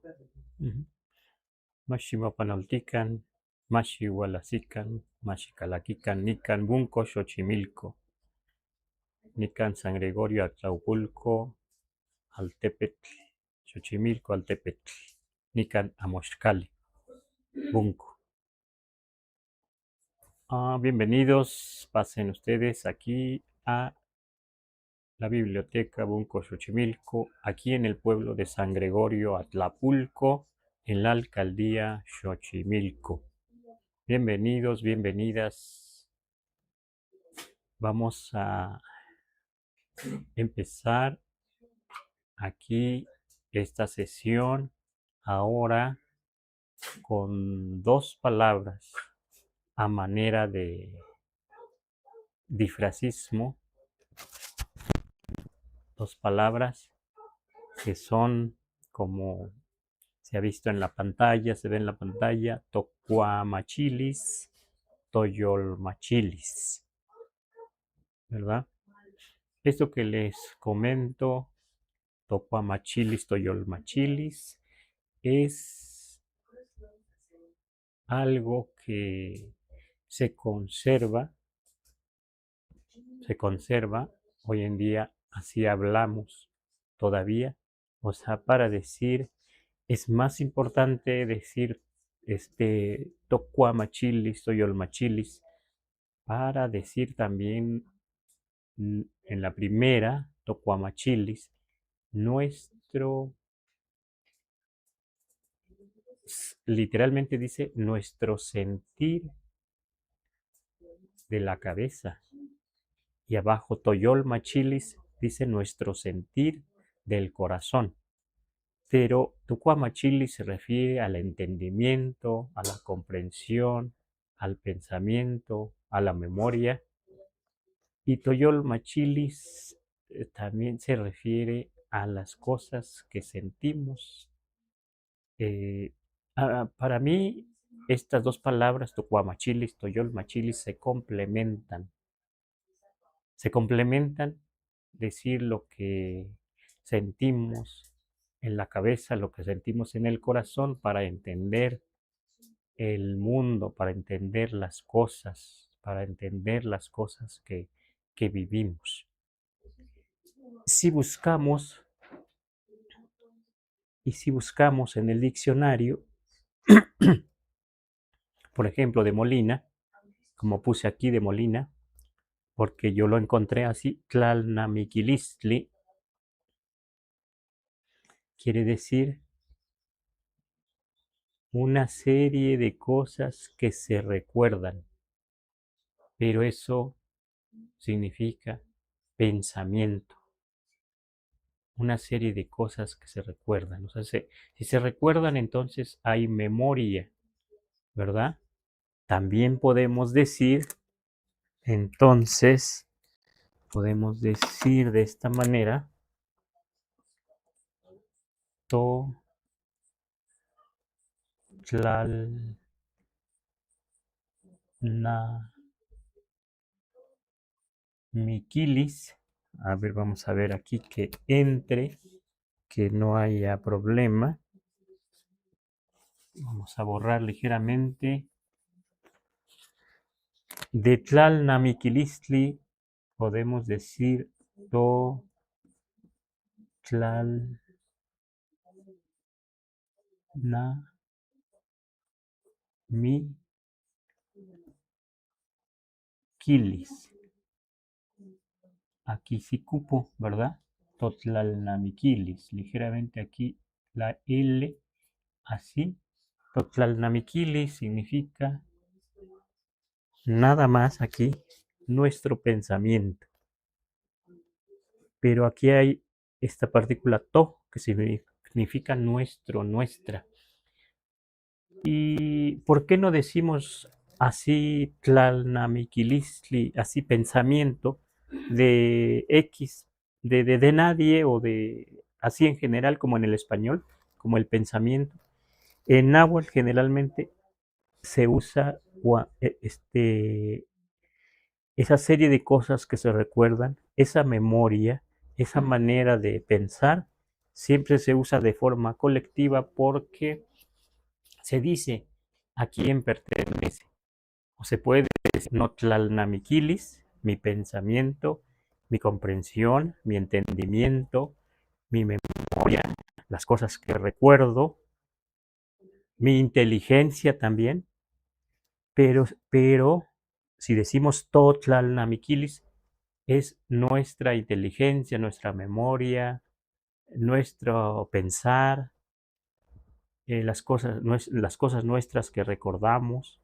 Ujú. Maximapanoltican, maxihualacican, maxicalaquican, nican bunco Xochimilco, nican San Gregorio Atlaupulco, Altepetl, Xochimilco, Altepetl, nican Amoxcali, bunco. Bienvenidos, pasen ustedes aquí a la biblioteca Bunco Xochimilco, aquí en el pueblo de San Gregorio Atlapulco, en la alcaldía Xochimilco. Bienvenidos, bienvenidas. Vamos a empezar aquí esta sesión ahora con dos palabras a manera de difracismo, dos palabras que son como se ha visto en la pantalla, se ve en la pantalla, tocuamachilis, toyolmachilis, ¿verdad? Esto que les comento, tocuamachilis, toyolmachilis, es algo que se conserva hoy en día, así hablamos todavía, o sea, para decir, es más importante decir tocuamachilis, toyolmachilis, para decir también en la primera, tocuamachilis, nuestro, literalmente dice, nuestro sentir de la cabeza. Y abajo, toyolmachilis, dice nuestro sentir del corazón. Pero tocuamachilis se refiere al entendimiento, a la comprensión, al pensamiento, a la memoria. Y toyolmachilis también se refiere a las cosas que sentimos. Para mí, estas dos palabras, tocuamachilis, toyolmachilis, se complementan. Se complementan decir lo que sentimos en la cabeza, lo que sentimos en el corazón para entender el mundo, para entender las cosas, que vivimos. Si buscamos en el diccionario, por ejemplo, de Molina, como puse aquí de Molina, porque yo lo encontré así, tlalnamiquilistli, quiere decir una serie de cosas que se recuerdan, pero eso significa pensamiento, una serie de cosas que se recuerdan. O sea, si se recuerdan, entonces hay memoria, ¿verdad? También podemos decir, entonces, podemos decir de esta manera, tlalnamiquilis. A ver, vamos a ver aquí que entre, que no haya problema. Vamos a borrar ligeramente. De tlalnamiquilistli podemos decir totlalnamiquilis. Aquí sí cupo, ¿verdad? Totlalnamiquilis. Ligeramente aquí la L, así. Totlalnamiquilis significa nada más aquí nuestro pensamiento. Pero aquí hay esta partícula to, que significa nuestro, nuestra. ¿Y por qué no decimos así tlalnamiquilistli, así pensamiento de X, de nadie o de así en general como en el español, como el pensamiento? En náhuatl generalmente se usa esa serie de cosas que se recuerdan, esa memoria, esa manera de pensar, siempre se usa de forma colectiva porque se dice a quién pertenece. O se puede decir Notlalnamiquilis, mi pensamiento, mi comprensión, mi entendimiento, mi memoria, las cosas que recuerdo, mi inteligencia también, pero si decimos Totlalnamiquilis, es nuestra inteligencia, nuestra memoria, nuestro pensar, las cosas nuestras que recordamos,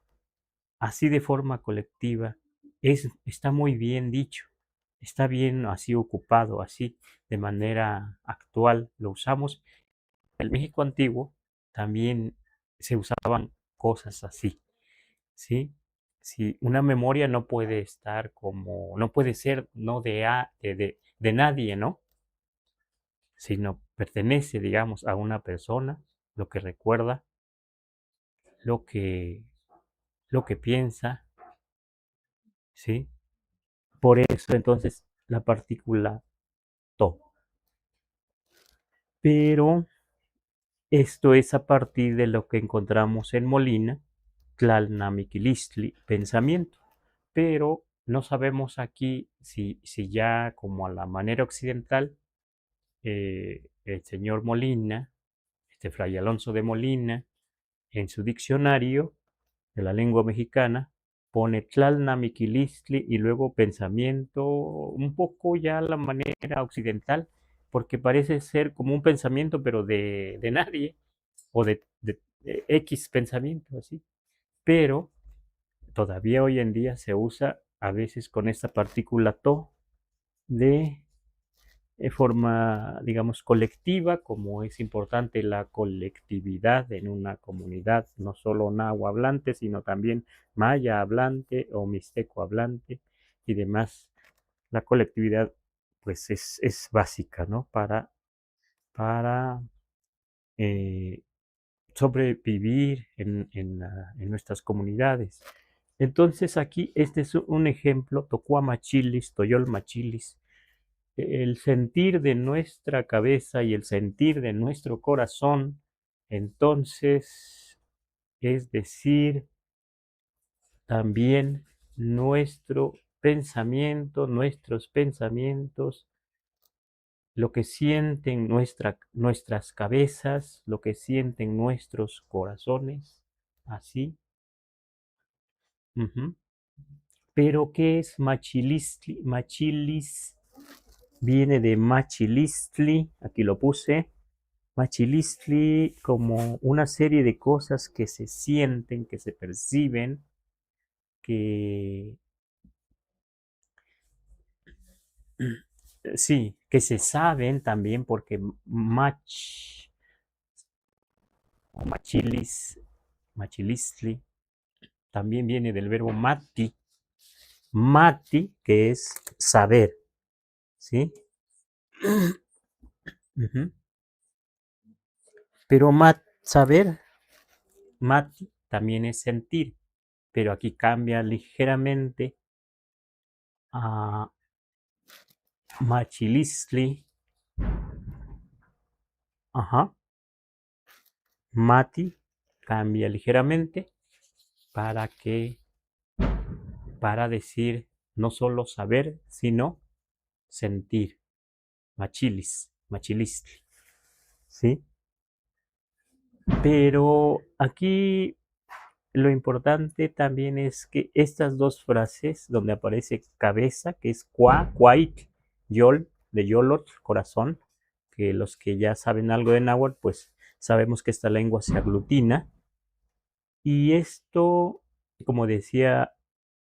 así de forma colectiva, está muy bien dicho, está bien así ocupado, así de manera actual lo usamos. En el México antiguo también se usaban cosas así, ¿sí? Si una memoria no puede estar como, no puede ser no de nadie, ¿no? Sino pertenece, digamos, a una persona, lo que recuerda, lo que, lo que piensa, ¿sí? Por eso entonces la partícula to. Pero esto es a partir de lo que encontramos en Molina, Tlalnamiquilistli, pensamiento. Pero no sabemos aquí si ya como a la manera occidental, el señor Molina, este Fray Alonso de Molina, en su diccionario de la lengua mexicana, pone Tlalnamiquilistli y luego pensamiento, un poco ya a la manera occidental, porque parece ser como un pensamiento, pero de nadie, o de X pensamiento, así. Pero todavía hoy en día se usa a veces con esta partícula to de forma, digamos, colectiva, como es importante la colectividad en una comunidad, no solo nahua hablante, sino también maya hablante o mixteco hablante y demás. La colectividad, pues, es básica, ¿no? Para eh, sobrevivir en nuestras comunidades. Entonces aquí este es un ejemplo, Tocuamachilis, Toyolmachilis, el sentir de nuestra cabeza y el sentir de nuestro corazón, entonces, es decir, también nuestro pensamiento, nuestros pensamientos, lo que sienten nuestras cabezas, lo que sienten nuestros corazones, así. Ujú. Pero, ¿qué es machilistli? Machilis viene de machilistli, aquí lo puse. Machilistli como una serie de cosas que se sienten, que se perciben, que sí, que se saben también, porque o machilis, machilistli, también viene del verbo mati, mati, que es saber, ¿sí? Ujú. Pero saber, mati, también es sentir, pero aquí cambia ligeramente a machilistli, ajá, mati, cambia ligeramente para que, para decir no solo saber, sino sentir, machilis, machilistli, ¿sí? Pero aquí lo importante también es que estas dos frases donde aparece cabeza, que es cuait, yol, de yolot, corazón, que los que ya saben algo de náhuatl, pues sabemos que esta lengua se aglutina. Y esto, como decía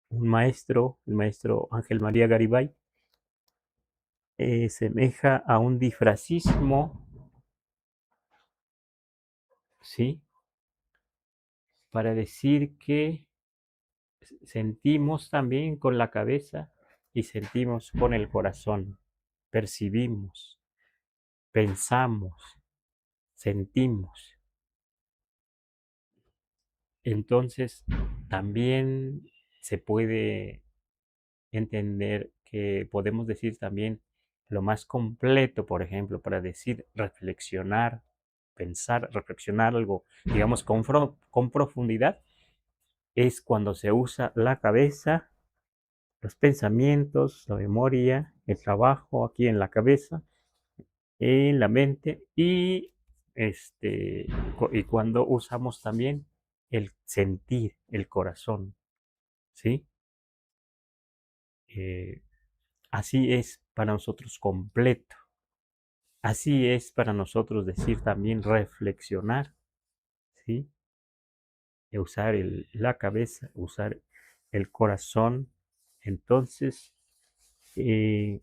un maestro, el maestro Ángel María Garibay, semeja a un difracismo, ¿sí? Para decir que sentimos también con la cabeza y sentimos con el corazón, percibimos, pensamos, sentimos. Entonces, también se puede entender que podemos decir también lo más completo, por ejemplo, para decir reflexionar, pensar, reflexionar algo, digamos, con profundidad, es cuando se usa la cabeza, los pensamientos, la memoria, el trabajo aquí en la cabeza, en la mente este, y cuando usamos también el sentir, el corazón, ¿sí? Eh, Así es para nosotros completo. Así es para nosotros decir también reflexionar, ¿sí? Usar la cabeza, usar el corazón. Entonces, eh,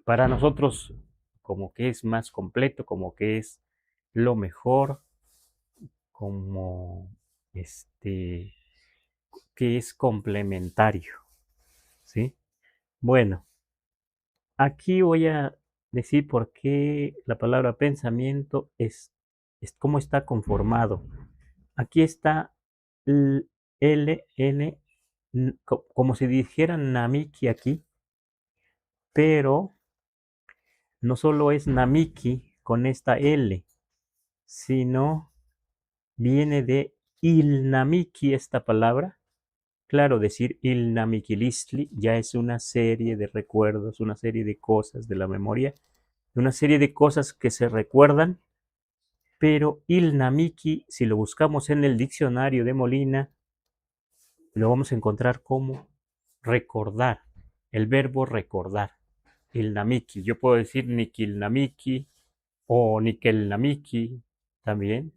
para nosotros como que es más completo, como que es lo mejor, como este, que es complementario, ¿sí? Bueno, aquí voy a decir por qué la palabra pensamiento es cómo está conformado. Aquí está L, N, como si dijeran Namiki aquí, pero no solo es Namiki con esta L, sino viene de Ilnamiki esta palabra. Claro, decir Ilnamikilistli ya es una serie de recuerdos, una serie de cosas de la memoria, una serie de cosas que se recuerdan, pero Ilnamiki, si lo buscamos en el diccionario de Molina, lo vamos a encontrar como recordar, el verbo recordar, Ilnamiki. Yo puedo decir Nikilnamiki o Nikelnamiki también,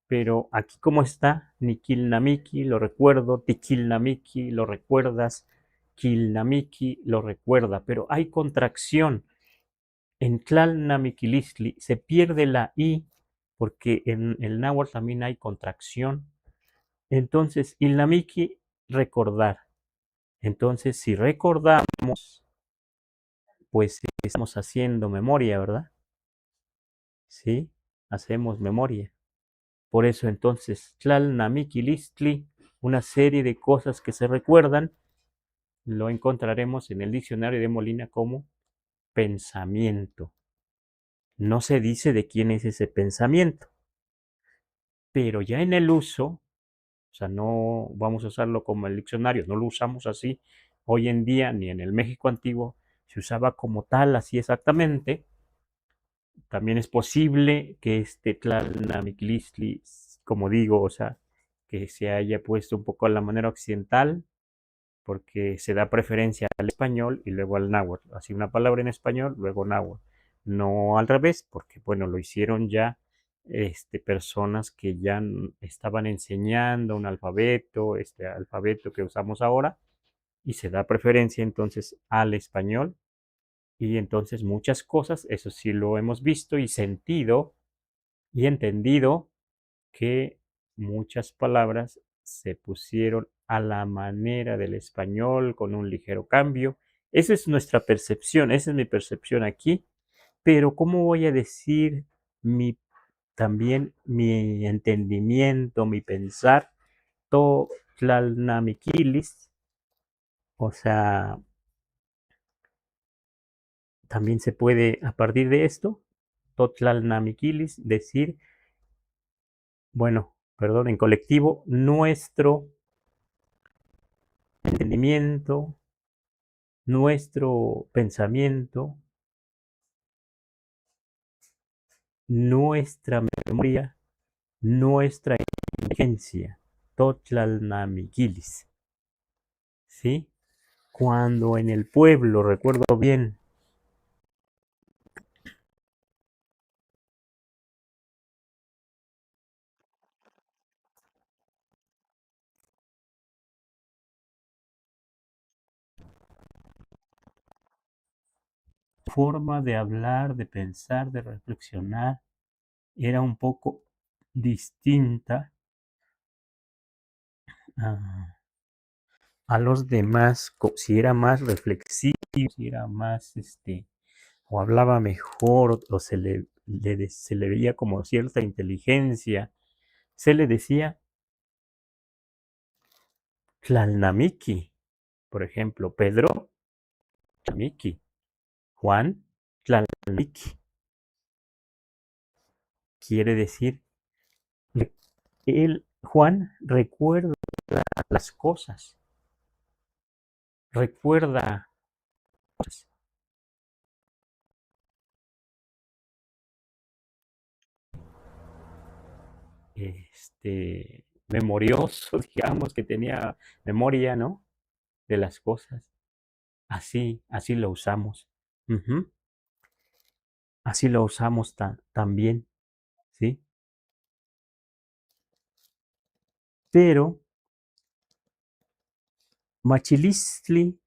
pero aquí como está, Nikilnamiki lo recuerdo, Tikilnamiki lo recuerdas, Kilnamiki lo recuerda, pero hay contracción. En Tlalnamiquilistli se pierde la I porque en el náhuatl también hay contracción. Entonces, Ilnamiki, recordar. Entonces, si recordamos, pues estamos haciendo memoria, ¿verdad? Sí, hacemos memoria. Por eso entonces, Tlalnamiquilistli, una serie de cosas que se recuerdan, lo encontraremos en el diccionario de Molina como pensamiento. No se dice de quién es ese pensamiento, pero ya en el uso, o sea, no vamos a usarlo como el diccionario, no lo usamos así hoy en día, ni en el México antiguo se usaba como tal, así exactamente. También es posible que este Tlalnamiquilistli, como digo, o sea, que se haya puesto un poco a la manera occidental, porque se da preferencia al español y luego al náhuatl. Así una palabra en español, luego náhuatl. No al revés, porque bueno, lo hicieron ya personas que ya estaban enseñando un alfabeto, este alfabeto que usamos ahora, y se da preferencia entonces al español. Y entonces muchas cosas, eso sí lo hemos visto y sentido y entendido, que muchas palabras se pusieron a la manera del español con un ligero cambio. Esa es nuestra percepción, esa es mi percepción aquí, pero ¿cómo voy a decir también mi entendimiento, mi pensar? Totlalnamiquilis, o sea, también se puede a partir de esto, Totlalnamiquilis, decir, bueno, perdón, en colectivo, nuestro entendimiento, nuestro pensamiento, nuestra memoria, nuestra inteligencia, Totlalnamiquilis, ¿sí? Cuando en el pueblo, recuerdo bien, forma de hablar, de pensar, de reflexionar, era un poco distinta a, a los demás, si era más reflexivo, si era más, o hablaba mejor, o se le veía como cierta inteligencia, se le decía Tlalnamiki, por ejemplo, Pedro Tlalnamiki, Juan Tlalniki quiere decir, Juan recuerda las cosas, recuerda cosas. Memorioso, digamos, que tenía memoria, ¿no? De las cosas. Así lo usamos. Ujú. Así lo usamos también, ¿sí? Pero Machilistli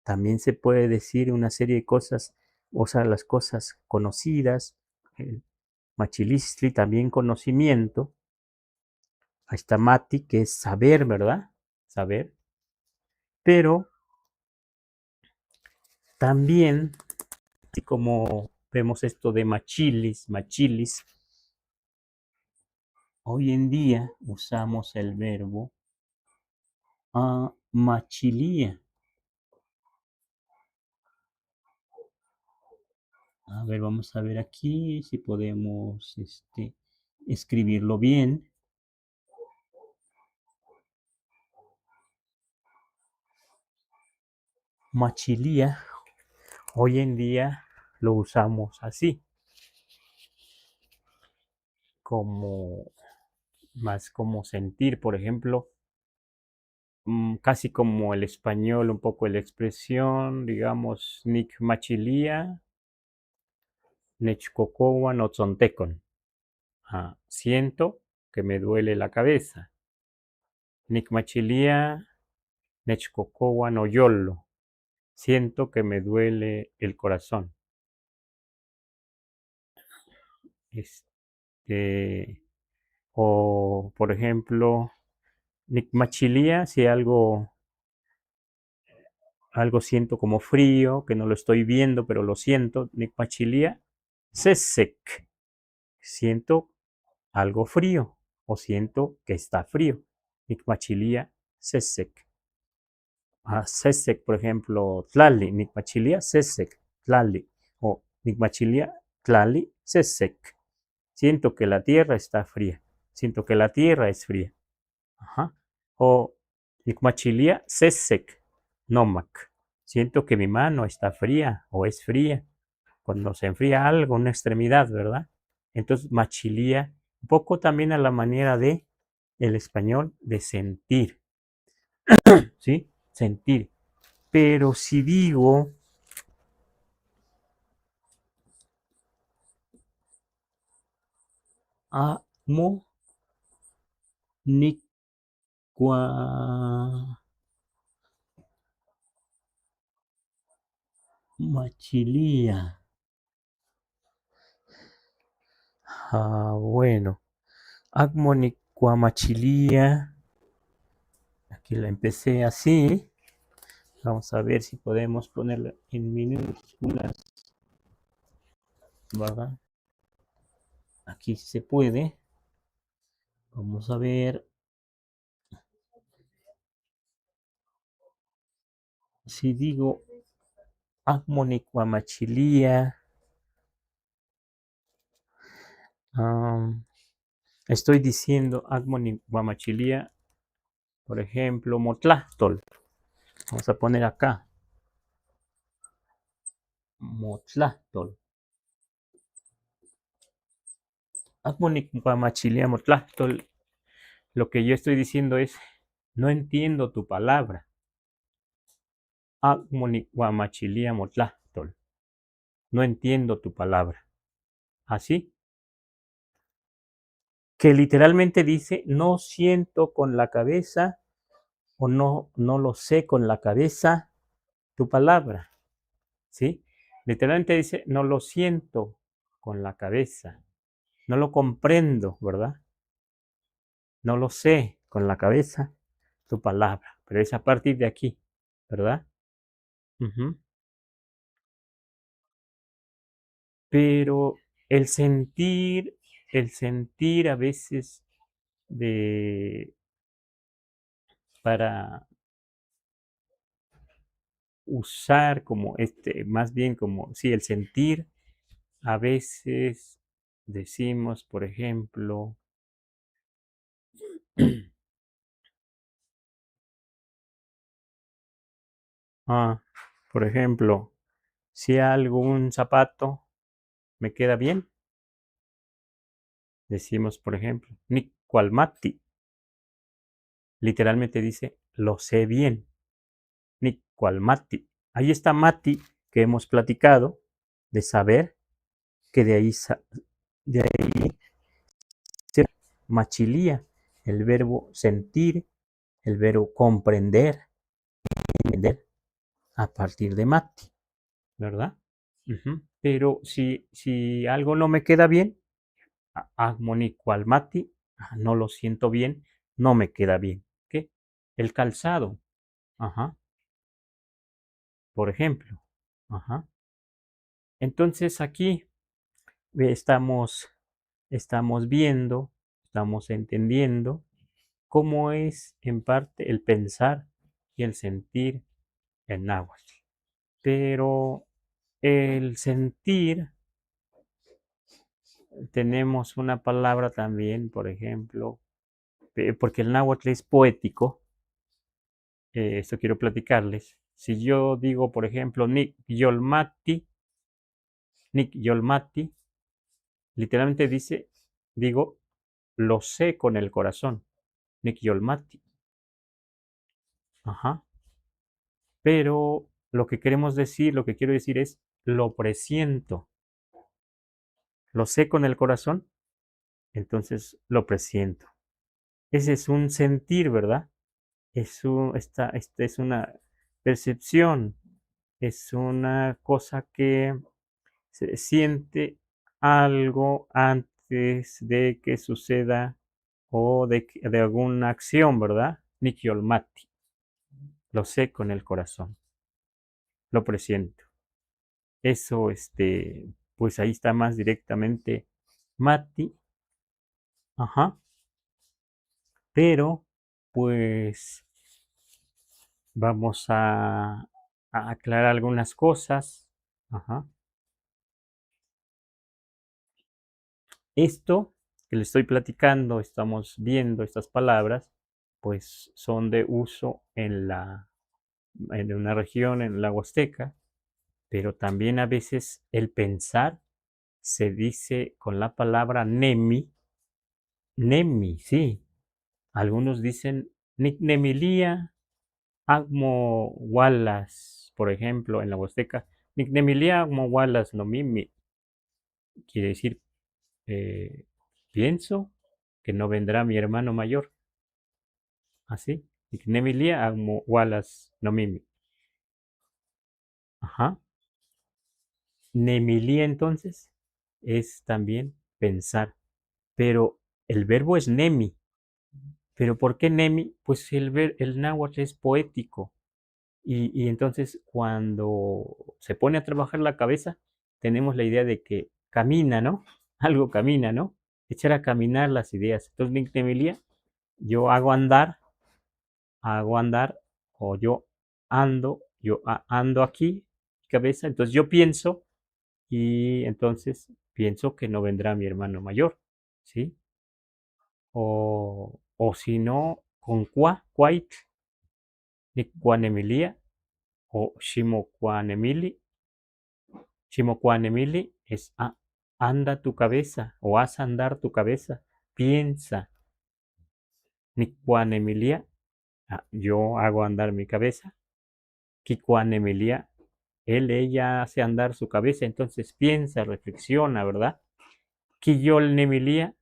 también se puede decir una serie de cosas, o sea, las cosas conocidas. Machilistli también conocimiento. Ahí está Mati, que es saber, ¿verdad? Saber. Pero también, así como vemos esto de machilis, hoy en día usamos el verbo machilía. A ver, vamos a ver aquí si podemos escribirlo bien. Machilía, hoy en día lo usamos así, como más como sentir, por ejemplo, casi como el español, un poco la expresión, digamos, Nick Machilía, Nechcocoa no Tzontecon. Siento que me duele la cabeza. Nick Machilía, Nechcocoa no Yolo. Siento que me duele el corazón. Este, o, por ejemplo, Nicmachilia, si algo siento como frío, que no lo estoy viendo, pero lo siento. Nicmachilia, Sesek. Siento algo frío o siento que está frío. Nicmachilia, Sesek. Sesek, por ejemplo, Tlali. Nicmachilia, Sesek. Tlali. O Nicmachilia, Tlali, Sesek. Siento que la tierra está fría. Siento que la tierra es fría. Ajá. O Ikmachilia Sesek Nomak. Siento que mi mano está fría o es fría. Cuando se enfría algo, una extremidad, ¿verdad? Entonces, machilia, un poco también a la manera de el español de sentir, ¿sí? Sentir. Pero si digo amo nikwa machilia. Bueno. Agmonic Guamachilia. Aquí la empecé así. Vamos a ver si podemos ponerla en minúsculas. ¿Verdad? Aquí se puede. Vamos a ver si digo Agmonic Guamachilia. Estoy diciendo Agmonic Guamachilia. Por ejemplo, Motlachtol. Vamos a poner acá. Motlachtol. Agmonic Guamachilia Motlachtol. Lo que yo estoy diciendo es, no entiendo tu palabra. Agmonic Guamachilia Motlachtol. No entiendo tu palabra. Así. Que literalmente dice, no siento con la cabeza o no lo sé con la cabeza tu palabra. ¿Sí? Literalmente dice, no lo siento con la cabeza. No lo comprendo, ¿verdad? No lo sé con la cabeza tu palabra. Pero es a partir de aquí, ¿verdad? Ujú. Pero el sentir a veces de para usar como más bien como, sí, el sentir. A veces decimos, por ejemplo, ah, por ejemplo, si algún zapato me queda bien, decimos, por ejemplo, ni cual mati, literalmente dice, lo sé bien, ni cual mati. Ahí está mati que hemos platicado de saber que de ahí se machilía, el verbo sentir, el verbo comprender, entender a partir de mati, ¿verdad? Ujú. Pero si algo no me queda bien, agmoni cual mati, no lo siento bien, no me queda bien. ¿Qué? El calzado, ajá, por ejemplo. Ajá. Entonces aquí estamos, estamos viendo, estamos entendiendo cómo es en parte el pensar y el sentir en náhuatl. Pero el sentir, tenemos una palabra también, por ejemplo, porque el náhuatl es poético, esto quiero platicarles. Si yo digo, por ejemplo, Nik Yolmati, literalmente digo, lo sé con el corazón, Nik Yolmati. Ajá. Pero lo que queremos decir, lo que quiero decir es, lo presiento. Lo sé con el corazón, entonces lo presiento. Ese es un sentir, ¿verdad? Esta es una percepción, es una cosa que se siente algo antes de que suceda o de alguna acción, ¿verdad? Nikiolmati. Lo sé con el corazón, lo presiento. Eso, pues ahí está más directamente Mati, ajá, pero pues vamos a aclarar algunas cosas, ajá. Esto que le estoy platicando, estamos viendo estas palabras, pues son de uso en una región, en la Huasteca, pero también a veces el pensar se dice con la palabra nemi, nemi, sí. Algunos dicen Nicnemilia Agmo Wallace, por ejemplo, en la Huasteca. Nicnemilia Agmo Wallace no mimi, quiere decir, eh, pienso que no vendrá mi hermano mayor. Así. Nicnemilia Agmo Wallace no mimi. Ajá. Nemilia entonces es también pensar, pero el verbo es nemi. ¿Pero por qué nemi? Pues el náhuatl es poético. Y entonces cuando se pone a trabajar la cabeza, tenemos la idea de que camina, ¿no? Algo camina, ¿no? Echar a caminar las ideas. Entonces, Nictemilia, yo hago andar, o yo ando aquí, cabeza, entonces yo pienso, y entonces pienso que no vendrá mi hermano mayor, ¿sí? O si no, con cuait, Niccuanemilia, o Shimocuanemili. Shimocuanemili es anda tu cabeza o haz andar tu cabeza, piensa. Niccuanemilia, yo hago andar mi cabeza. Quicuanemilia, ella hace andar su cabeza, entonces piensa, reflexiona, ¿verdad? Quillolnemilia,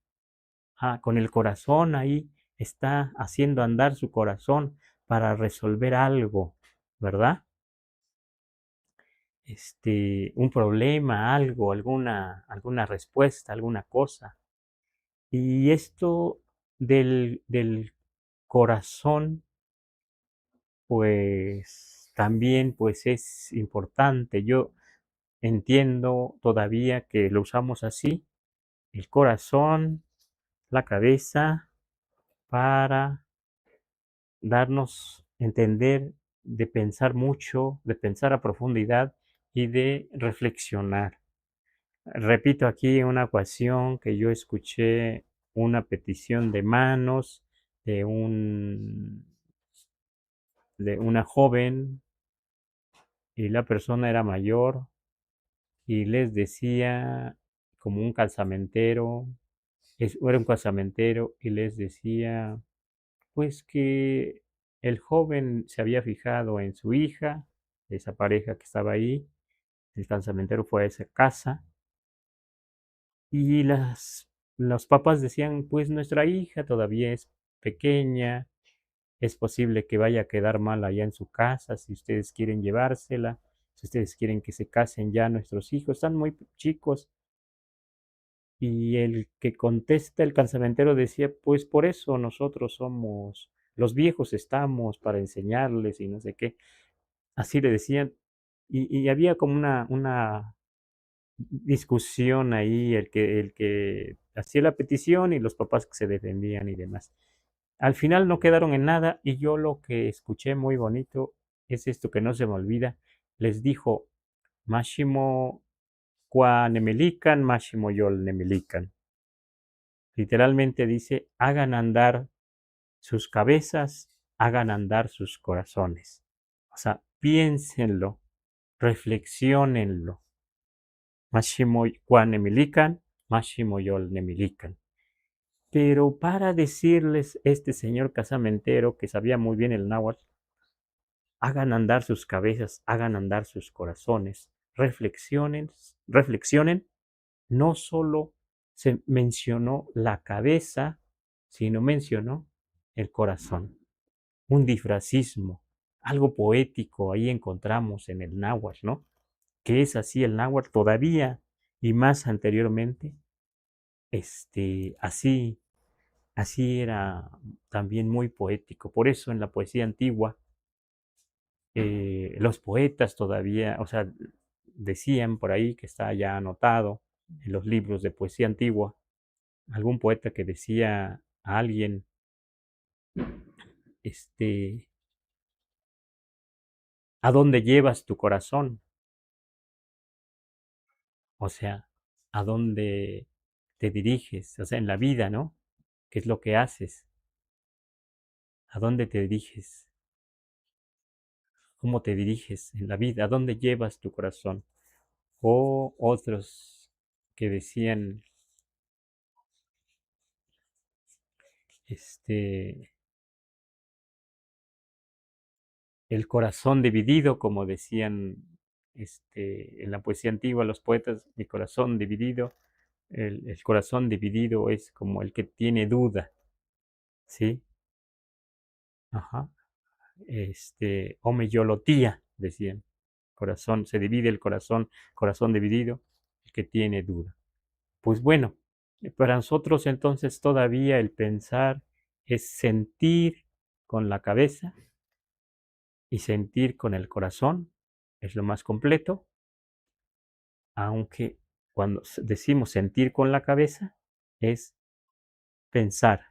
con el corazón ahí está haciendo andar su corazón para resolver algo, ¿verdad? Un problema, algo, alguna respuesta, alguna cosa. Y esto del corazón, pues también pues es importante. Yo entiendo todavía que lo usamos así, el corazón, la cabeza, para darnos a entender de pensar mucho, de pensar a profundidad y de reflexionar. Repito aquí una ocasión que yo escuché una petición de manos de de una joven, y la persona era mayor y les decía, como un casamentero, era un casamentero, y les decía pues que el joven se había fijado en su hija, esa pareja que estaba ahí. El casamentero fue a esa casa y los papás decían, pues nuestra hija todavía es pequeña, es posible que vaya a quedar mal allá en su casa, si ustedes quieren llevársela, si ustedes quieren que se casen ya nuestros hijos, están muy chicos. Y el que contesta el casamentero decía, pues por eso nosotros somos, los viejos estamos para enseñarles y no sé qué. Así le decían. Y había como una discusión ahí, el que hacía la petición y los papás que se defendían y demás. Al final no quedaron en nada y yo lo que escuché muy bonito es esto que no se me olvida. Les dijo, Máximo qua nemelican, Máximo yol nemelican. Literalmente dice, hagan andar sus cabezas, hagan andar sus corazones. O sea, piénsenlo, reflexionenlo. Máximo Juan Nemilican, Máximo Yol Nemilican. Pero para decirles este señor casamentero que sabía muy bien el náhuatl, hagan andar sus cabezas, hagan andar sus corazones, reflexionen, no solo se mencionó la cabeza, sino mencionó el corazón. Un disfrazismo, algo poético ahí encontramos en el náhuatl, ¿no? Que es así el náhuatl todavía y más anteriormente, así, así era también muy poético. Por eso en la poesía antigua, los poetas todavía, o sea, decían por ahí que está ya anotado en los libros de poesía antigua, algún poeta que decía a alguien, este, ¿a dónde llevas tu corazón? O sea, ¿a dónde te diriges? O sea, en la vida, ¿no? ¿Qué es lo que haces? ¿A dónde te diriges? ¿Cómo te diriges en la vida? ¿A dónde llevas tu corazón? O otros que decían, este, el corazón dividido, como decían, en la poesía antigua los poetas, mi corazón dividido, el corazón dividido es como el que tiene duda, ¿sí? Ajá. Homeyolotía, decían. Corazón, se divide el corazón, corazón dividido, el que tiene duda. Pues bueno, para nosotros entonces todavía el pensar es sentir con la cabeza y sentir con el corazón, es lo más completo, aunque cuando decimos sentir con la cabeza es pensar,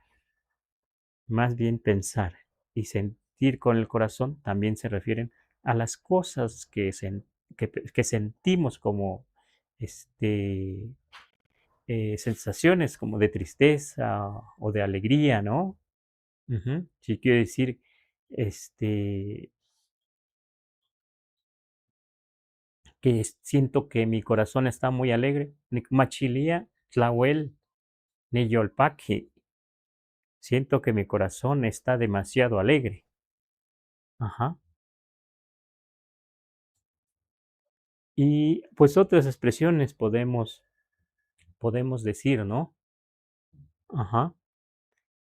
más bien pensar, y sentir con el corazón también se refieren a las cosas que sentimos como este, sensaciones como de tristeza o de alegría, ¿no? Ujú. Sí, quiero decir, este, que siento que mi corazón está muy alegre. Nicmachilia, tlahuel, niyolpaqui. Siento que mi corazón está demasiado alegre. Ajá. Y pues otras expresiones podemos decir, ¿no? Ajá.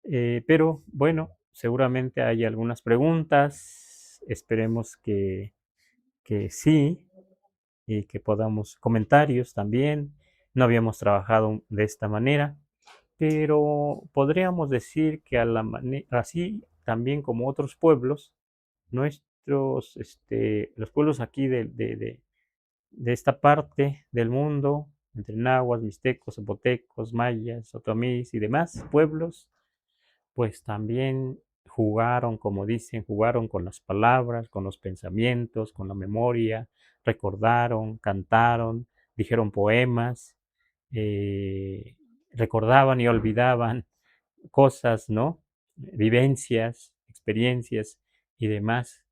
Pero bueno, seguramente hay algunas preguntas. Esperemos que sí, y que podamos comentarios también. No habíamos trabajado de esta manera, pero podríamos decir que así también como otros pueblos, los pueblos aquí de esta parte del mundo, entre nahuas, mixtecos, zapotecos, mayas, otomís y demás pueblos, pues también jugaron, como dicen, jugaron con las palabras, con los pensamientos, con la memoria, recordaron, cantaron, dijeron poemas, eh, recordaban y olvidaban cosas, ¿no? Vivencias, experiencias y demás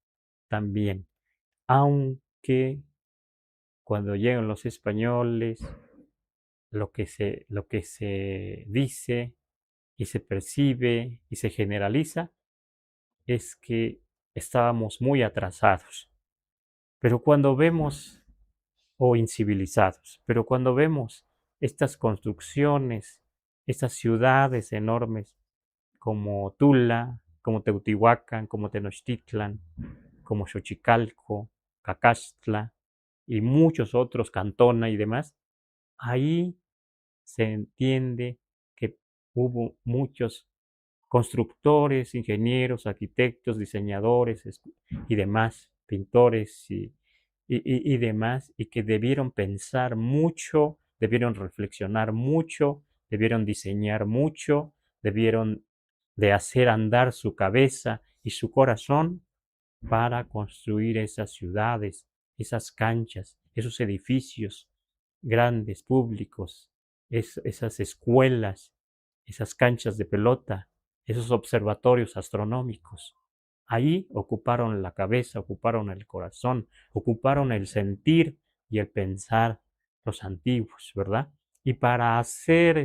también. Aunque cuando llegan los españoles, lo que se dice y se percibe y se generaliza es que estábamos muy atrasados. Pero cuando vemos, o incivilizados, pero cuando vemos estas construcciones, estas ciudades enormes como Tula, como Teotihuacán, como Tenochtitlan, como Xochicalco, Cacaxtla y muchos otros, Cantona y demás, ahí se entiende que hubo muchos constructores, ingenieros, arquitectos, diseñadores y demás, pintores y demás, y que debieron pensar mucho, debieron reflexionar mucho, debieron diseñar mucho, debieron de hacer andar su cabeza y su corazón para construir esas ciudades, esas canchas, esos edificios grandes, públicos, esas escuelas, esas canchas de pelota, esos observatorios astronómicos. Ahí ocuparon la cabeza, ocuparon el corazón, ocuparon el sentir y el pensar los antiguos, ¿verdad? Y para hacer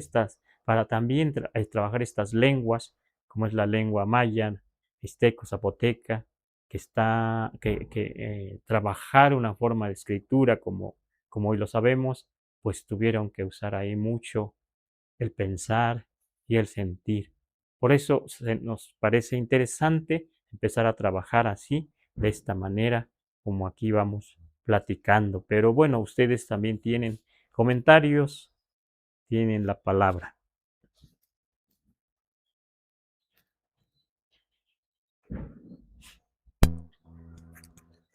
para también trabajar estas lenguas, como es la lengua maya, mixteco, zapoteca, que trabajar una forma de escritura como hoy lo sabemos, pues tuvieron que usar ahí mucho el pensar y el sentir. Por eso nos parece interesante empezar a trabajar así, de esta manera, como aquí vamos platicando. Pero bueno, ustedes también tienen comentarios, tienen la palabra.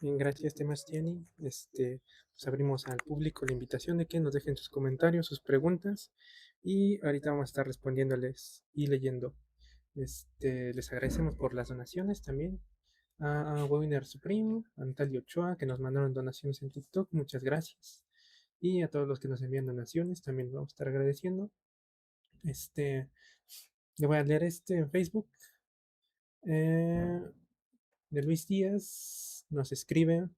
Bien, gracias, Temastiani. Pues abrimos al público la invitación de que nos dejen sus comentarios, sus preguntas, y ahorita vamos a estar respondiéndoles y leyendo. Les agradecemos por las donaciones también a Webinar Supreme, a Natalia Ochoa, que nos mandaron donaciones en TikTok, muchas gracias. Y a todos los que nos envían donaciones, también vamos a estar agradeciendo. Este, Le voy a leer en Facebook. eh, de Luis Díaz nos escribe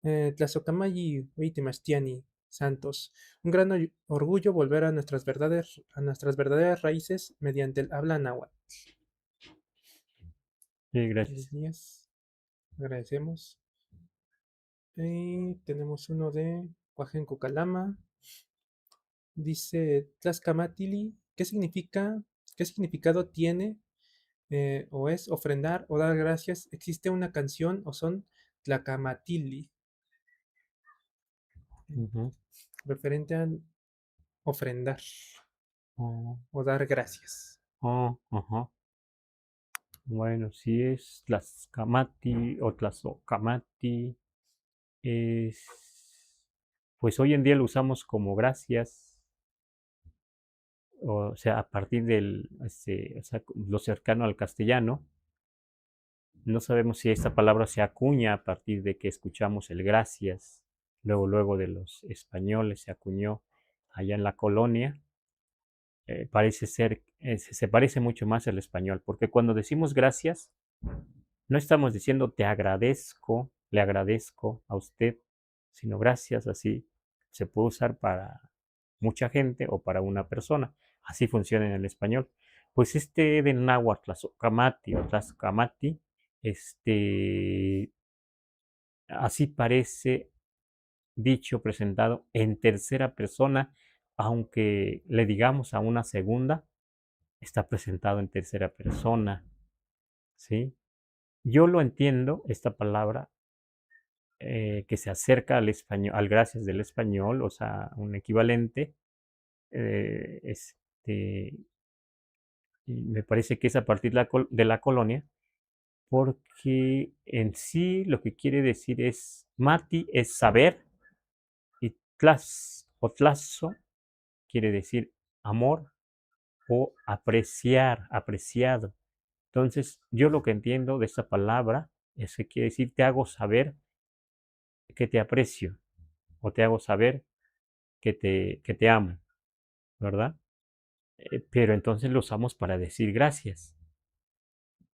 Tlazocamay Uitemastiani Santos. Un gran orgullo volver a nuestras verdaderas raíces mediante el habla náhuatl. Sí, Luis gracias. Díaz, agradecemos. Y tenemos uno de Huajenco Calama. Dice Tlaxcamatili, qué significado tiene o es ofrendar o dar gracias? ¿Existe una canción o son Tlacamatili? eh, Ujú. Referente a ofrendar Oh, o dar gracias. oh, ajá. Bueno, si es Tlaxcamati o Tlazocamati, es, pues hoy en día lo usamos como gracias, o sea, a partir o sea, lo cercano al castellano. No sabemos si esta palabra se acuña a partir de que escuchamos el gracias, luego de los españoles se acuñó allá en la colonia. Parece ser, se parece mucho más al español, porque cuando decimos gracias, no estamos diciendo te agradezco, le agradezco a usted, sino gracias, así se puede usar para mucha gente o para una persona. Así funciona en el español. Pues este de náhuatl, tlazocamati o tlazocamati, así parece dicho, presentado en tercera persona, aunque le digamos a una segunda, está presentado en tercera persona, ¿sí? Yo lo entiendo, esta palabra, que se acerca al español, al gracias del español, o sea, un equivalente, eh, este, y me parece que es a partir de la colonia, porque en sí lo que quiere decir es, mati es saber, y tlas o tlazo quiere decir amor o apreciar, apreciado. Entonces, yo lo que entiendo de esta palabra es que quiere decir te hago saber que te aprecio o te hago saber que te amo, ¿verdad? Pero entonces lo usamos para decir gracias.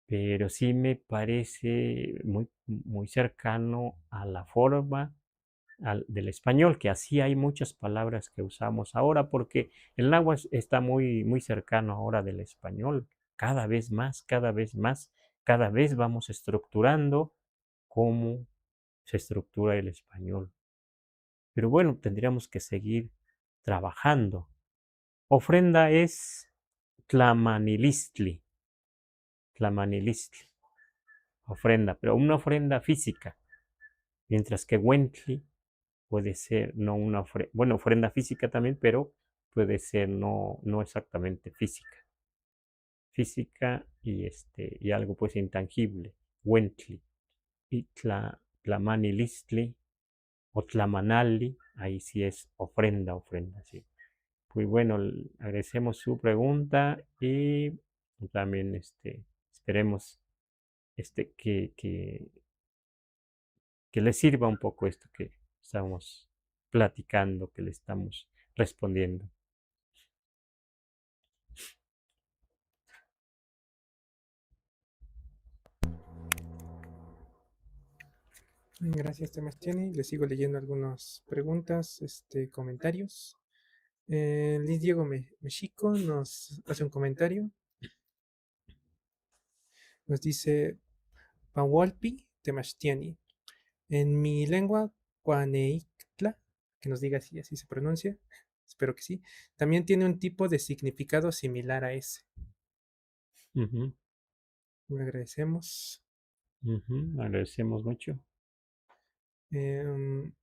Pero sí me parece muy cercano a la forma del español, que así hay muchas palabras que usamos ahora, porque el náhuatl está muy cercano ahora del español, cada vez más, cada vez más, cada vez vamos estructurando cómo se estructura el español. Pero bueno, tendríamos que seguir trabajando. Ofrenda es tlamanilistli, tlamanilistli, ofrenda, pero una ofrenda física, mientras que Wentli puede ser no una ofrenda, bueno, ofrenda física también, pero puede ser no exactamente física. Física y algo pues intangible. Wentli. Y tlamanilistli o tlamanali, ahí sí es ofrenda, sí. Pues bueno, agradecemos su pregunta y también esperemos que les sirva un poco esto que estamos platicando, que le estamos respondiendo. Gracias, Temastiani. Le sigo leyendo algunas preguntas, comentarios. Liz Diego Mexico nos hace un comentario. Nos dice Pawalpi Temastiani. En mi lengua, Cuaneictla, que nos diga si así se pronuncia, espero que sí, también tiene un tipo de significado similar a ese. Ujú, Le agradecemos. agradecemos mucho. Em,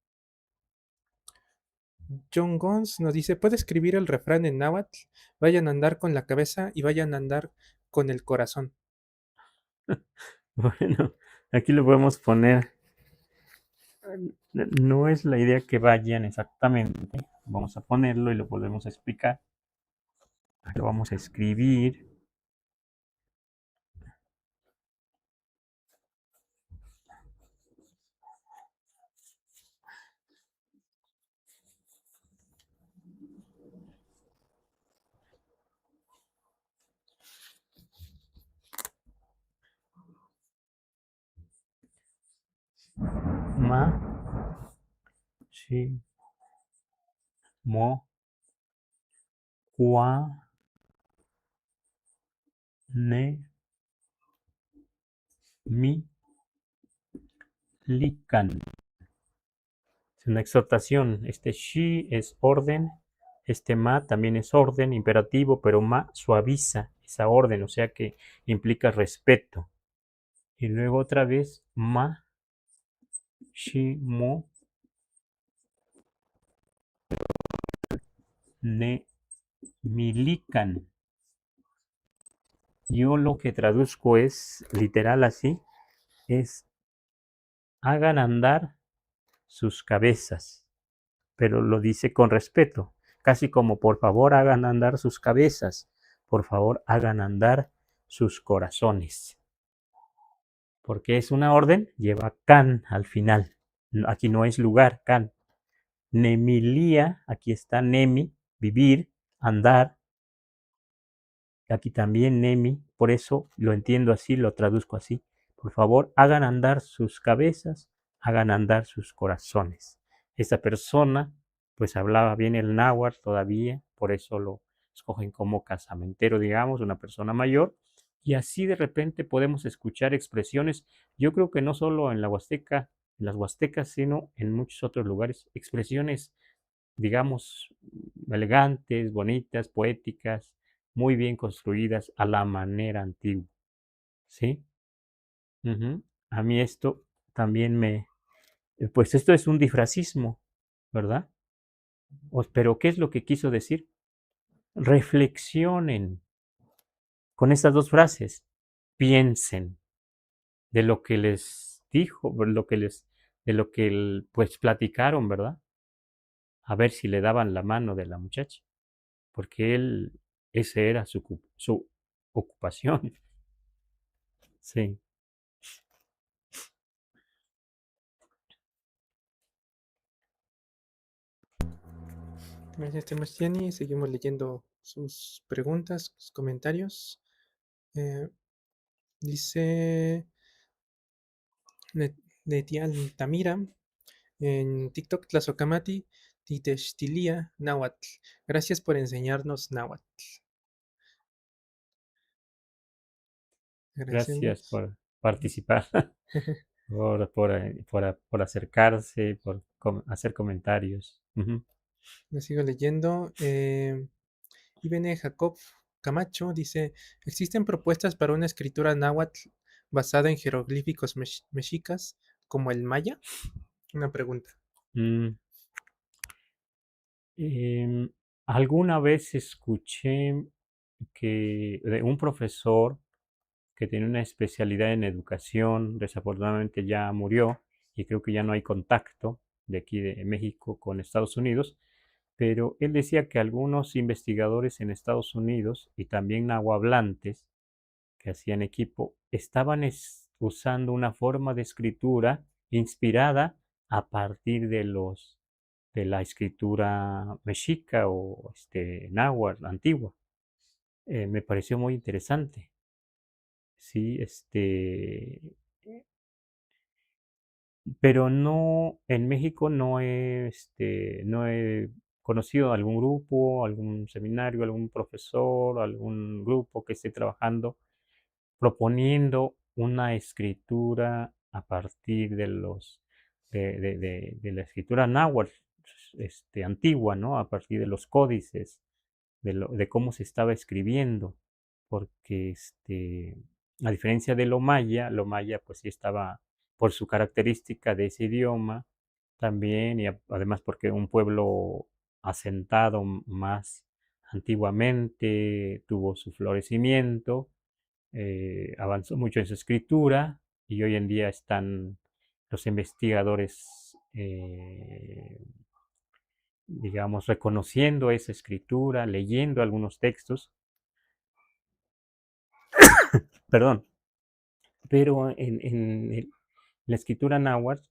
John Gons nos dice, ¿puede escribir el refrán en náhuatl? Vayan a andar con la cabeza y vayan a andar con el corazón. Bueno, aquí lo podemos poner. No es la idea que vayan exactamente. Vamos a ponerlo y lo podemos explicar. Lo vamos a escribir. Ma, shi, mo, qua, ne, mi, lican. Es una exhortación. Este shi es orden. Este ma también es orden, imperativo, pero ma suaviza esa orden, o sea que implica respeto. Y luego otra vez ma, shi, mo, ne, milican. Yo lo que traduzco es literal así, es hagan andar sus cabezas, pero lo dice con respeto, casi como por favor hagan andar sus cabezas, por favor hagan andar sus corazones. Porque es una orden, lleva can al final. Aquí no es lugar, can. Nemilia, aquí está nemi, vivir, andar. Aquí también nemi, por eso lo entiendo así, lo traduzco así. Por favor, hagan andar sus cabezas, hagan andar sus corazones. Esta persona, pues hablaba bien el náhuatl todavía, por eso lo escogen como casamentero, digamos, una persona mayor. Y así de repente podemos escuchar expresiones, yo creo que no solo en la Huasteca, en las Huastecas, sino en muchos otros lugares, expresiones, digamos, elegantes, bonitas, poéticas, muy bien construidas a la manera antigua, ¿sí? Ujú. A mí esto también pues esto es un difracismo, ¿verdad? Pero ¿qué es lo que quiso decir? Reflexionen con estas dos frases, piensen de lo que les dijo, de lo que pues platicaron, ¿verdad? A ver si le daban la mano de la muchacha, porque ese era su ocupación. Sí, Gracias, Temastiani. Seguimos leyendo sus preguntas, sus comentarios. Eh, dice Net- Netial Tamira en TikTok, Tlazocamati, Titextilia, Nahuatl. Gracias por enseñarnos Nahuatl. gracias Agradecemos. por participar, por acercarse, por hacer comentarios. Ujú. Lo sigo leyendo. Ibn Jacob Camacho dice: ¿Existen propuestas para una escritura náhuatl basada en jeroglíficos mexicas como el maya? Una pregunta. Mm, em, alguna vez escuché que de un profesor que tiene una especialidad en educación, desafortunadamente ya murió y creo que ya no hay contacto de aquí de México con Estados Unidos, pero él decía que algunos investigadores en Estados Unidos y también nahuablantes que hacían equipo estaban usando una forma de escritura inspirada a partir de la escritura mexica o náhuatl antigua. Me pareció muy interesante. Sí, pero no, en México no he conocido algún grupo, algún seminario, algún profesor, algún grupo que esté trabajando proponiendo una escritura a partir de de la escritura náhuatl, antigua, ¿no? A partir de los códices, de cómo se estaba escribiendo, porque a diferencia de lo maya pues sí estaba por su característica de ese idioma también, y además porque un pueblo asentado más antiguamente tuvo su florecimiento, avanzó mucho en su escritura y hoy en día están los investigadores, digamos, reconociendo esa escritura, leyendo algunos textos, perdón, pero la escritura náhuatl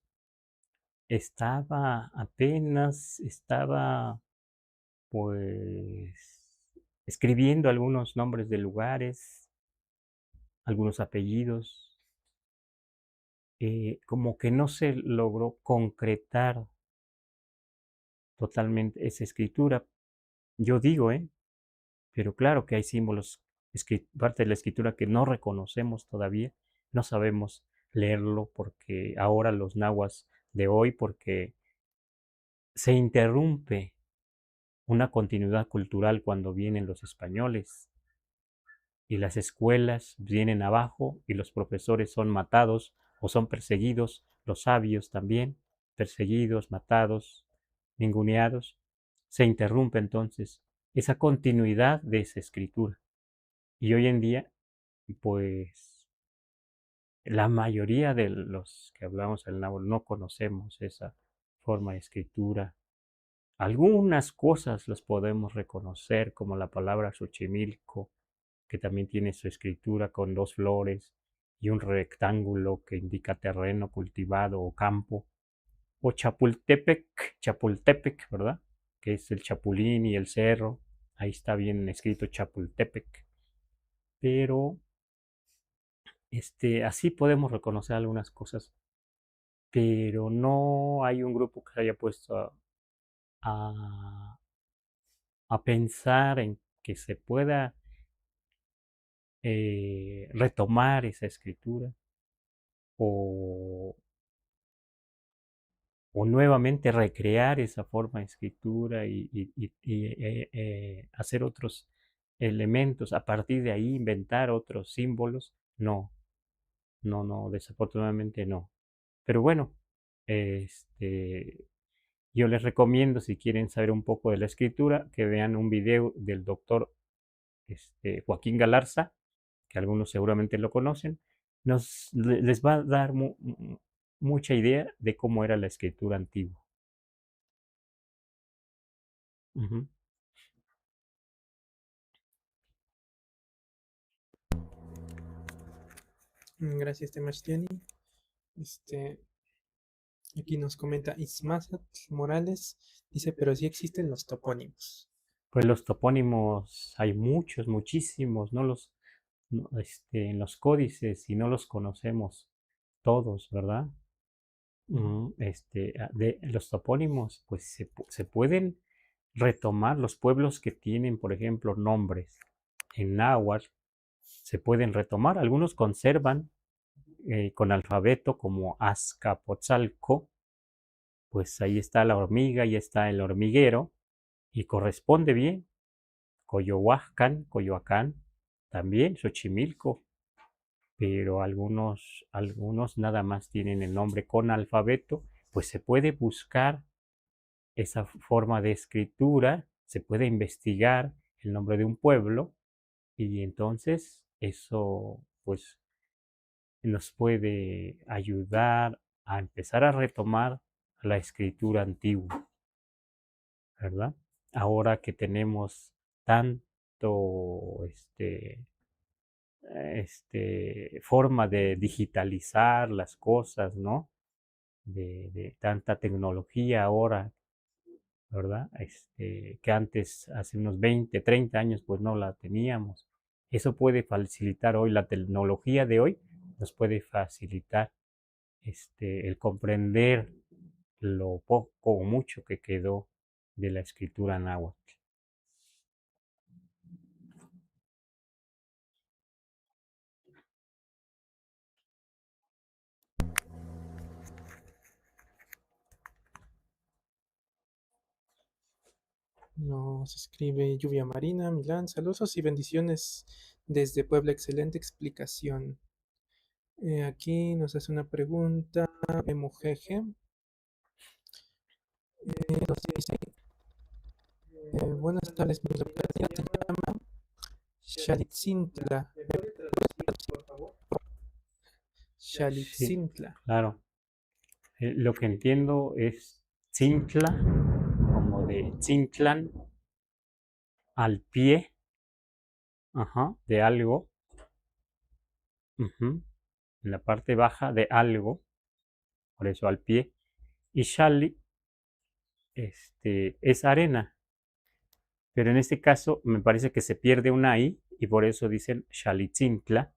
estaba pues escribiendo algunos nombres de lugares, algunos apellidos, como que no se logró concretar totalmente esa escritura. Yo digo, pero claro que hay símbolos, parte de la escritura que no reconocemos todavía, no sabemos leerlo porque ahora los nahuas de hoy, porque se interrumpe una continuidad cultural cuando vienen los españoles y las escuelas vienen abajo y los profesores son matados o son perseguidos, los sabios también, perseguidos, matados, ninguneados. Se interrumpe entonces esa continuidad de esa escritura. Y hoy en día, pues la mayoría de los que hablamos el náhuatl no conocemos esa forma de escritura. Algunas cosas las podemos reconocer, como la palabra Xochimilco, que también tiene su escritura con dos flores y un rectángulo que indica terreno cultivado o campo. O Chapultepec, ¿verdad? Que es el Chapulín y el cerro. Ahí está bien escrito Chapultepec. Pero así podemos reconocer algunas cosas, pero no hay un grupo que se haya puesto a, a pensar en que se pueda retomar esa escritura o, o nuevamente recrear esa forma de escritura y hacer otros elementos, a partir de ahí inventar otros símbolos. No, no, desafortunadamente no. Pero bueno, este, yo les recomiendo, si quieren saber un poco de la escritura, que vean un video del doctor Joaquín Galarza, que algunos seguramente lo conocen. Les va a dar mucha idea de cómo era la escritura antigua. Ujú. Gracias, Temastiani. Este, aquí nos comenta Ismasat Morales. Dice, pero sí existen los topónimos. Pues los topónimos hay muchos, muchísimos, en los códices y no los conocemos todos, ¿verdad? De los topónimos, pues se pueden retomar los pueblos que tienen, por ejemplo, nombres en náhuatl, se pueden retomar. Algunos conservan con alfabeto como Azcapotzalco, pues ahí está la hormiga, ahí está el hormiguero, y corresponde bien. Coyohuacán, Coyoacán, también Xochimilco, pero algunos nada más tienen el nombre con alfabeto, pues se puede buscar esa forma de escritura, se puede investigar el nombre de un pueblo y entonces eso pues nos puede ayudar a empezar a retomar la escritura antigua, ¿verdad? Ahora que tenemos tanto forma de digitalizar las cosas, ¿no? De tanta tecnología ahora, ¿verdad? Que antes, hace unos 20, 30 años, pues no la teníamos. Eso puede facilitar hoy, la tecnología de hoy nos puede facilitar el comprender lo poco o mucho que quedó de la escritura náhuatl. Nos escribe Lluvia Marina, Milán, saludos y bendiciones desde Puebla, excelente explicación. Aquí nos hace una pregunta, Memo Jeje, nos dice, buenas tardes, mi localidad se llama Xalitzintla. ¿Me puede traducir, por favor? Sí, Xalitzintla. claro. Lo que entiendo es Cintla, como de Cintlan, al pie, ajá, de algo, ujú, en la parte baja de algo, por eso al pie. Y Shali, es arena, pero en este caso me parece que se pierde una I y por eso dicen Xalitzintla.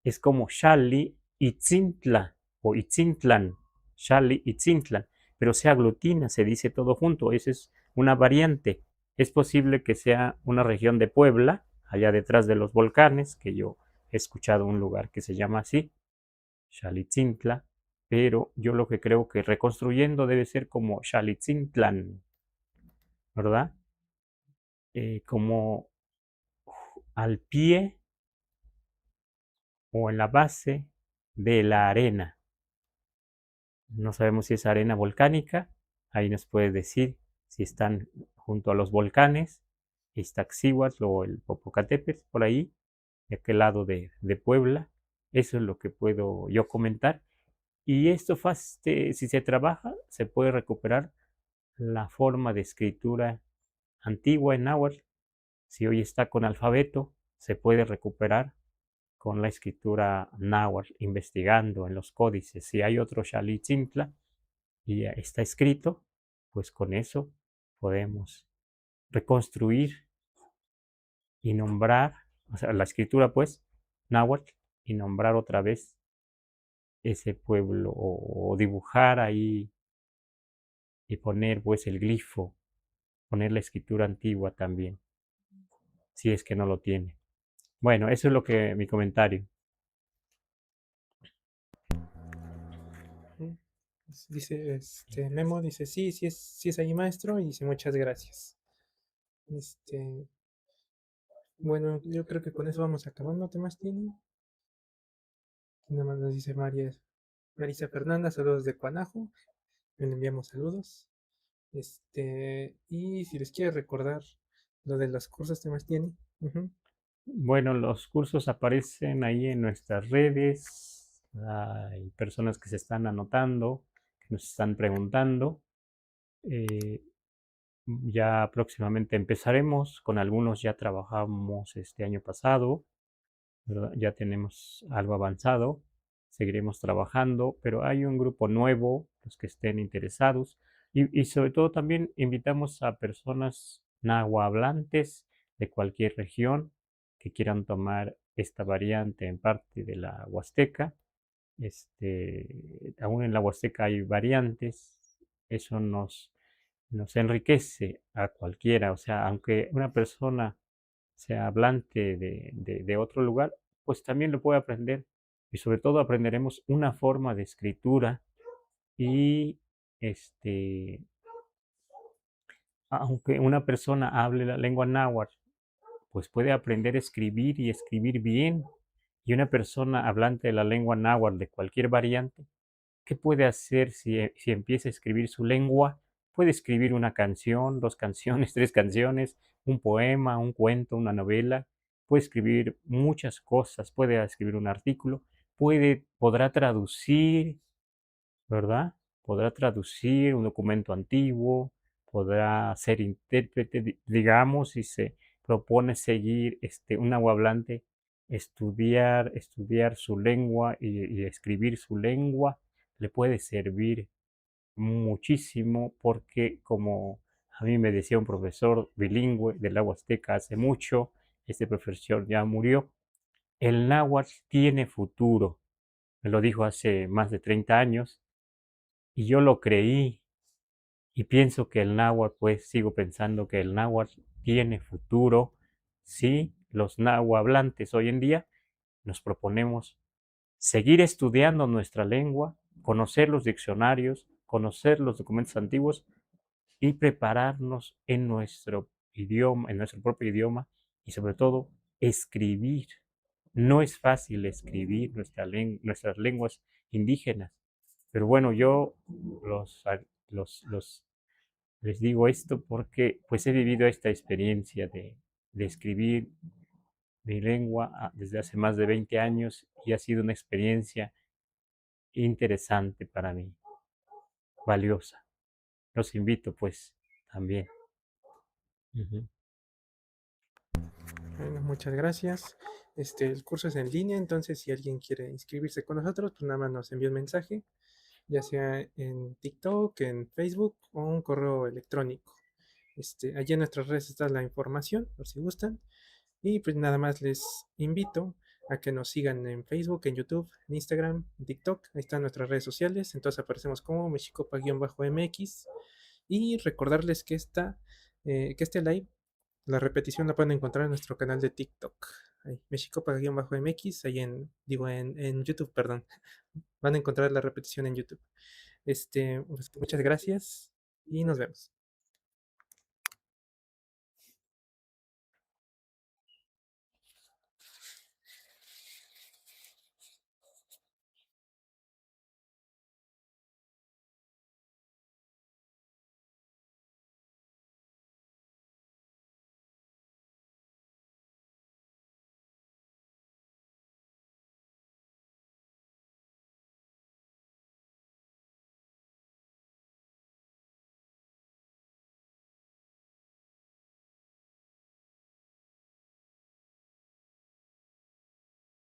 Es como Xali y Tzintla o Itzintlan, Xali y Tzintlan, pero se aglutina, se dice todo junto. Esa es una variante. Es posible que sea una región de Puebla, allá detrás de los volcanes, que yo he escuchado un lugar que se llama así, Xalitzintla, pero yo lo que creo que reconstruyendo debe ser como Xalitzintlan, ¿verdad? Como al pie o en la base de la arena. No sabemos si es arena volcánica. Ahí nos puede decir si están junto a los volcanes, Iztaccíhuatl o el Popocatépetl, por ahí, de aquel lado de Puebla. Eso es lo que puedo yo comentar. Y esto, si se trabaja, se puede recuperar la forma de escritura antigua en náhuatl. Si hoy está con alfabeto, se puede recuperar con la escritura náhuatl, investigando en los códices. Si hay otro Xalitzintla y está escrito, pues con eso podemos reconstruir y nombrar, o sea, la escritura pues, náhuatl, y nombrar otra vez ese pueblo o dibujar ahí y poner pues el glifo, poner la escritura antigua también, si es que no lo tiene. Bueno, eso es lo que mi comentario. Dice Memo, dice, sí es ahí maestro, y dice muchas gracias. Bueno, yo creo que con eso vamos acabando. ¿Qué más tiene? Nada más nos dice Marisa Fernanda, saludos de Cuanajo. Le enviamos saludos. Y si les quiere recordar lo de los cursos que más tiene. Bueno, los cursos aparecen ahí en nuestras redes. Hay personas que se están anotando, que nos están preguntando. Ya próximamente empezaremos. Con algunos ya trabajamos este año pasado. ¿verdad? Ya tenemos algo avanzado, seguiremos trabajando, pero hay un grupo nuevo, los que estén interesados, y sobre todo también invitamos a personas nahuablantes de cualquier región que quieran tomar esta variante en parte de la Huasteca. Aún en la Huasteca hay variantes, eso nos enriquece a cualquiera, o sea, aunque una persona sea hablante de otro lugar, pues también lo puede aprender. Y sobre todo aprenderemos una forma de escritura y este, aunque una persona hable la lengua náhuatl, pues puede aprender a escribir y escribir bien. Y una persona hablante de la lengua náhuatl de cualquier variante, ¿qué puede hacer si empieza a escribir su lengua? Puede escribir una canción, dos canciones, tres canciones, un poema, un cuento, una novela. Puede escribir muchas cosas, puede escribir un artículo, podrá traducir, ¿verdad? Podrá traducir un documento antiguo, podrá ser intérprete, digamos, si se propone seguir un nahuablante, estudiar su lengua y escribir su lengua, le puede servir muchísimo porque como a mí me decía un profesor bilingüe del la Huasteca hace mucho, este profesor ya murió, el náhuatl tiene futuro, me lo dijo hace más de 30 años y yo lo creí y pienso que el náhuatl, pues sigo pensando que el náhuatl tiene futuro si los nahuablantes hoy en día nos proponemos seguir estudiando nuestra lengua, conocer los diccionarios, conocer los documentos antiguos y prepararnos en nuestro idioma, en nuestro propio idioma y sobre todo escribir. No es fácil escribir nuestras lenguas indígenas, pero bueno, yo los les digo esto porque pues he vivido esta experiencia de escribir mi lengua desde hace más de 20 años y ha sido una experiencia interesante para mí, valiosa. Los invito pues también. Ujú. Bueno, muchas gracias. El curso es en línea, entonces si alguien quiere inscribirse con nosotros, pues nada más nos envía un mensaje, ya sea en TikTok, en Facebook o un correo electrónico. Allí en nuestras redes está la información, por si gustan. Y pues nada más les invito a que nos sigan en Facebook, en YouTube, en Instagram, en TikTok. Ahí están nuestras redes sociales. Entonces aparecemos como Mexicopa-MX. Y recordarles que este live, la repetición la pueden encontrar en nuestro canal de TikTok. Ahí, Mexicopa-MX, ahí en YouTube, perdón. Van a encontrar la repetición en YouTube. Pues, muchas gracias y nos vemos.